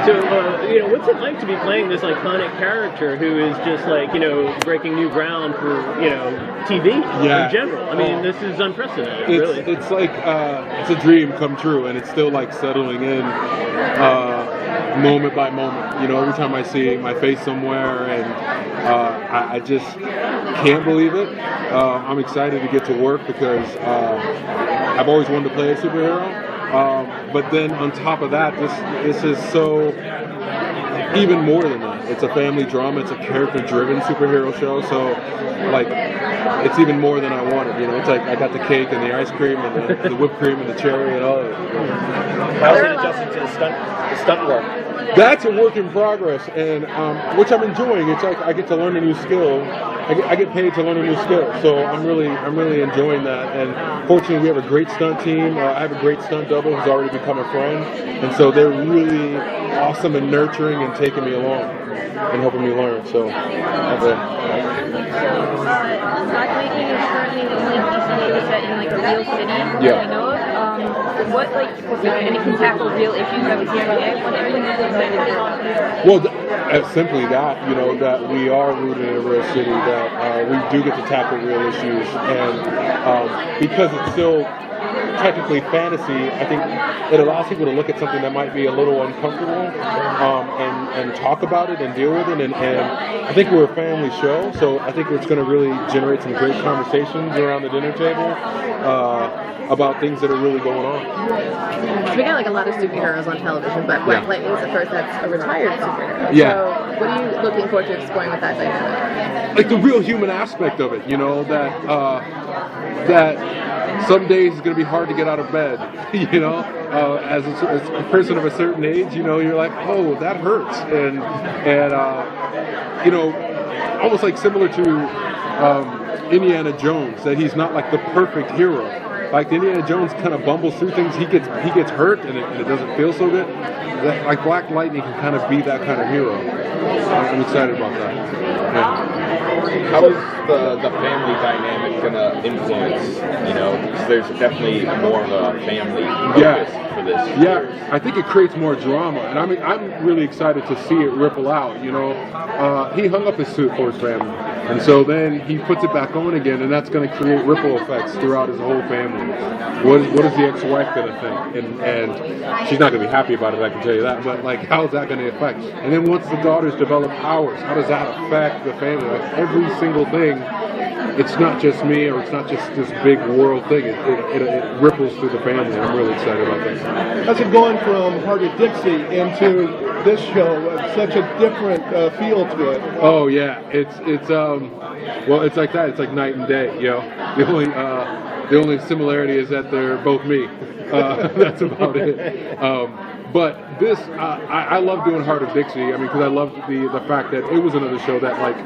So, what's it like to be playing this iconic character who is just like, breaking new ground for, TV in general? I mean, this is unprecedented, really. It's like, it's a dream come true, and it's still like settling in moment by moment. Every time I see my face somewhere, and I just can't believe it. I'm excited to get to work because I've always wanted to play a superhero. But then on top of that, this is so even more than that. It's a family drama. It's a character-driven superhero show. So, like, it's even more than I wanted. It's like I got the cake and the ice cream and the whipped cream and the cherry and all of it. How's it adjusting to the stunt work? That's a work in progress, and which I'm enjoying. It's like I get to learn a new skill. I get paid to learn a new skill, so I'm really enjoying that. And fortunately, we have a great stunt team. I have a great stunt double who's already become a friend, and so they're really awesome and nurturing and taking me along and helping me learn. So that's it. Black Lightning is currently the only DC set in like a real city that I know of. What any can tackle real issues that we see every day? What everything is excited on? Well, simply that that we are rooted in a real city, that we do get to tackle real issues, and because it's still technically fantasy, I think it allows people to look at something that might be a little uncomfortable and talk about it and deal with it. And I think we're a family show, so I think it's going to really generate some great conversations around the dinner table about things that are really going on. So we got like a lot of superheroes on television, but Black Lightning's the first that's a retired superhero. Yeah. So what are you looking forward to exploring with that dynamic? Like the real human aspect of it, that some days it's going to be hard to get out of bed, as a person of a certain age, you're like, oh, that hurts. And almost like similar to Indiana Jones, that he's not like the perfect hero. Like Indiana Jones kind of bumbles through things, he gets hurt and it doesn't feel so good. Like Black Lightning can kind of be that kind of hero. I'm excited about that. Yeah. How is the family dynamic going to influence, because there's definitely more of a family focus for this. Yeah, I think it creates more drama, and I'm really excited to see it ripple out, He hung up his suit for his family, and so then he puts it back on again, and that's going to create ripple effects throughout his whole family. What is the ex-wife going to think? And she's not going to be happy about it, I can tell you that, but like, how's that going to affect? And then once the daughters develop powers, how does that affect the family? Like every single thing, it's not just me, or it's not just this big world thing. It ripples through the family. I'm really excited about that. How's it going from Heart of Dixie into this show? Such a different feel to it. Oh yeah, it's it's like that. It's like night and day. The only similarity is that they're both me. That's about it. But this, I love doing Heart of Dixie. I mean, because I loved the fact that it was another show that like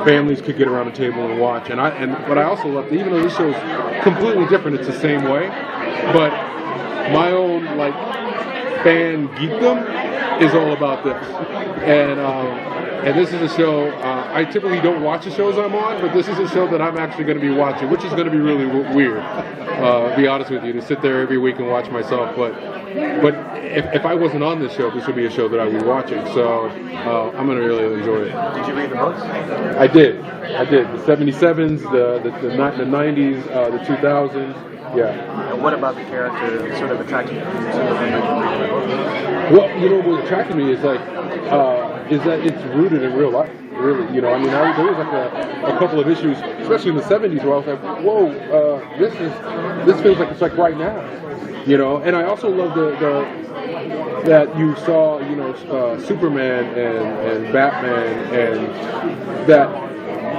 families could get around the table and watch. And what I also loved, even though this show is completely different, it's the same way. But my own like fan geekdom is all about this. And this is a show, I typically don't watch the shows I'm on, but this is a show that I'm actually going to be watching, which is going to be really weird, to be honest with you, to sit there every week and watch myself. But if I wasn't on this show, this would be a show that I would be watching. So I'm going to really enjoy it. Did you read the books? I did. The 77s, the 90s, the 2000s. Yeah. And what about the character sort of attracted you to Well, what attracted me is like is that it's rooted in real life. Really, there was like a couple of issues, especially in the 70s, where I was like, whoa, this feels like it's like right now. And I also love that you saw, Superman and Batman, and that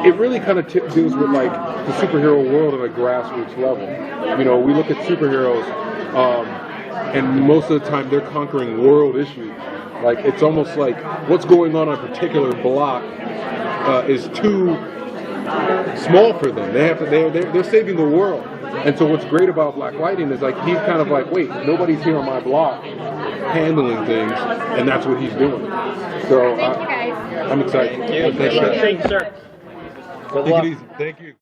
it really kind of deals with like the superhero world on a grassroots level. We look at superheroes, and most of the time they're conquering world issues. Like it's almost like what's going on a particular block is too small for them. They're saving the world. And so what's great about Black Lightning is like he's kind of like, wait, nobody's here on my block handling things, and that's what he's doing. So I'm excited. Thank you, sir. Take it easy. Thank you.